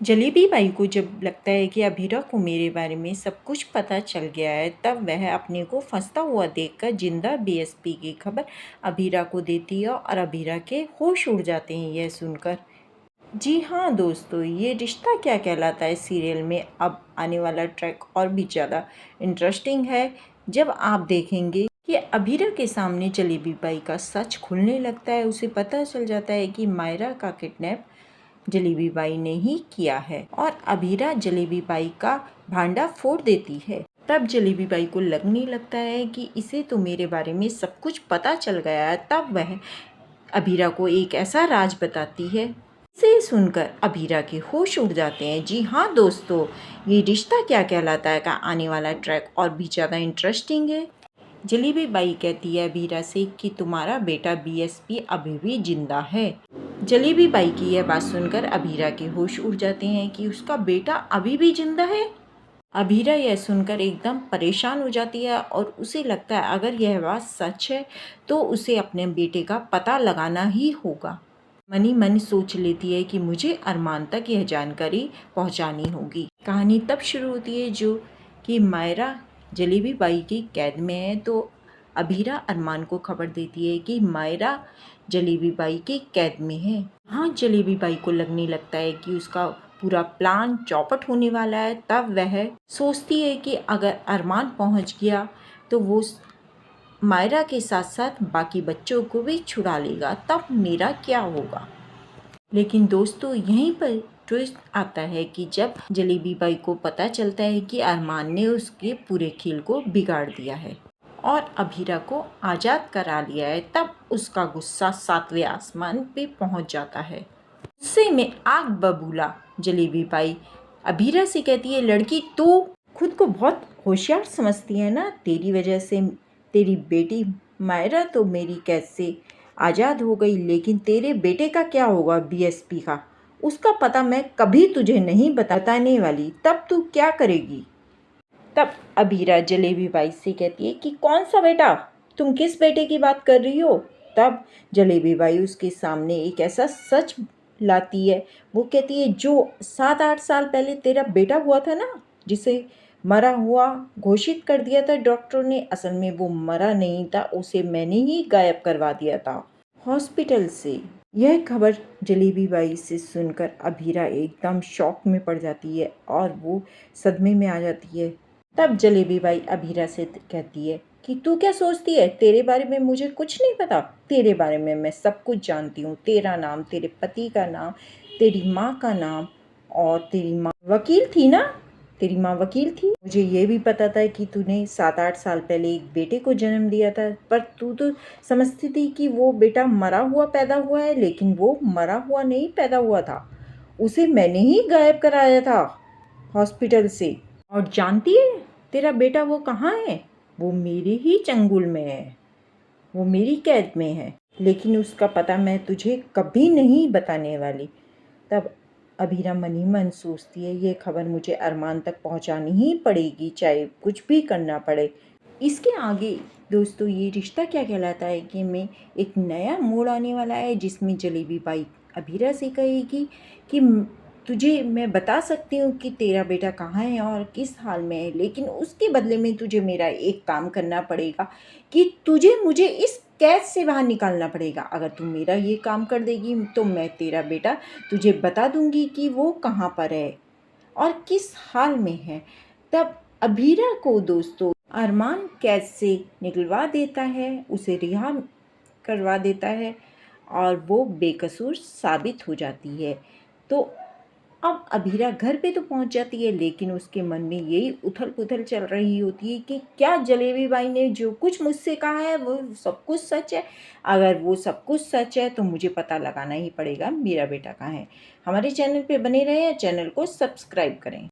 Jalebi by को जब लगता है कि अभीरा को मेरे बारे में सब कुछ पता चल गया है, तब वह अपने को फंसता हुआ देखकर जिंदा बीएसपी की खबर अभीरा को देती है और अभीरा के होश उड़ जाते हैं यह सुनकर। जी हाँ दोस्तों, ये रिश्ता क्या कहलाता है सीरियल में अब आने वाला ट्रैक और भी ज़्यादा इंटरेस्टिंग है, जब आप देखेंगे कि अभीरा के सामने जलेबी बाई का सच खुलने लगता है। उसे पता चल जाता है कि मायरा का किडनैप जलेबी बाई ने ही किया है और अभीरा जलेबी बाई का भांडा फोड़ देती है। तब जलेबी बाई को लगने लगता है कि इसे तो मेरे बारे में सब कुछ पता चल गया है। तब वह अभीरा को एक ऐसा राज बताती है, इसे सुनकर अभीरा के होश उड़ जाते हैं। जी हाँ दोस्तों, ये रिश्ता क्या कहलाता है का आने वाला ट्रैक और भी ज़्यादा इंटरेस्टिंग है। जलेबी बाई कहती है अभीरा से कि तुम्हारा बेटा बीएसपी अभी भी जिंदा है। जलेबी बाई की यह बात सुनकर अभीरा के होश उड़ जाते हैं कि उसका बेटा अभी भी जिंदा है। अभीरा यह सुनकर एकदम परेशान हो जाती है और उसे लगता है अगर यह बात सच है तो उसे अपने बेटे का पता लगाना ही होगा। मन ही मन सोच लेती है कि मुझे अरमान तक यह जानकारी पहुंचानी होगी। कहानी तब शुरू होती है जो कि मायरा जलेबी बाई की कैद में है, तो अभीरा अरमान को खबर देती है कि मायरा जलेबी बाई की कैद में है। हाँ, जलेबी बाई को लगने लगता है कि उसका पूरा प्लान चौपट होने वाला है। तब वह सोचती है कि अगर अरमान पहुंच गया तो वो मायरा के साथ साथ बाकी बच्चों को भी छुड़ा लेगा, तब मेरा क्या होगा। लेकिन दोस्तों, यहीं पर ट्विस्ट आता है कि जब जलेबी बाई को पता चलता है कि अरमान ने उसके पूरे खेल को बिगाड़ दिया है और अभीरा को आज़ाद करा लिया है, तब उसका गुस्सा सातवें आसमान पे पहुंच जाता है। गुस्से में आग बबूला जलेबी बाई अभीरा से कहती है, लड़की तू खुद को बहुत होशियार समझती है ना, तेरी वजह से तेरी बेटी मायरा तो मेरी कैद से आज़ाद हो गई, लेकिन तेरे बेटे का क्या होगा बीएसपी का, उसका पता मैं कभी तुझे नहीं बताने वाली, तब तू क्या करेगी। तब अभीरा जलेबी बाई से कहती है कि कौन सा बेटा, तुम किस बेटे की बात कर रही हो। तब जलेबी बाई उसके सामने एक ऐसा सच लाती है। वो कहती है जो 7-8 साल पहले तेरा बेटा हुआ था ना, जिसे मरा हुआ घोषित कर दिया था डॉक्टर ने, असल में वो मरा नहीं था, उसे मैंने ही गायब करवा दिया था हॉस्पिटल से। यह खबर जलेबी बाई से सुनकर अभीरा एकदम शॉक में पड़ जाती है और वो सदमे में आ जाती है। तब जलेबी बाई अभीरा से कहती है कि तू क्या सोचती है, तेरे बारे में मुझे कुछ नहीं पता, तेरे बारे में मैं सब कुछ जानती हूँ। तेरा नाम, तेरे पति का नाम, तेरी माँ का नाम, और तेरी माँ वकील थी ना, तेरी माँ वकील थी। मुझे ये भी पता था कि तूने 7-8 साल पहले एक बेटे को जन्म दिया था, पर तू तो समझती थी कि वो बेटा मरा हुआ पैदा हुआ है, लेकिन वो मरा हुआ नहीं पैदा हुआ था, उसे मैंने ही गायब कराया था हॉस्पिटल से। और जानती है तेरा बेटा वो कहाँ है, वो मेरे ही चंगुल में है, वो मेरी कैद में है, लेकिन उसका पता मैं तुझे कभी नहीं बताने वाली। तब अभीरा मन ही मन सोचती है ये खबर मुझे अरमान तक पहुंचानी ही पड़ेगी, चाहे कुछ भी करना पड़े। इसके आगे दोस्तों, ये रिश्ता क्या कहलाता है कि में एक नया मोड़ आने वाला है, जिसमें जलेबी बाई अभीरा से कहेगी कि तुझे मैं बता सकती हूँ कि तेरा बेटा कहाँ है और किस हाल में है, लेकिन उसके बदले में तुझे मेरा एक काम करना पड़ेगा कि तुझे मुझे इस कैद से बाहर निकालना पड़ेगा। अगर तू मेरा ये काम कर देगी तो मैं तेरा बेटा तुझे बता दूंगी कि वो कहाँ पर है और किस हाल में है। तब अभीरा को दोस्तों अरमान कैद से निकलवा देता है, उसे रिहा करवा देता है और वो बेकसूर साबित हो जाती है। तो अब अभीरा घर पे तो पहुंच जाती है, लेकिन उसके मन में यही उथल पुथल चल रही होती है कि क्या जलेबी बाई ने जो कुछ मुझसे कहा है वो सब कुछ सच है। अगर वो सब कुछ सच है तो मुझे पता लगाना ही पड़ेगा मेरा बेटा कहाँ है। हमारे चैनल पे बने रहें, चैनल को सब्सक्राइब करें।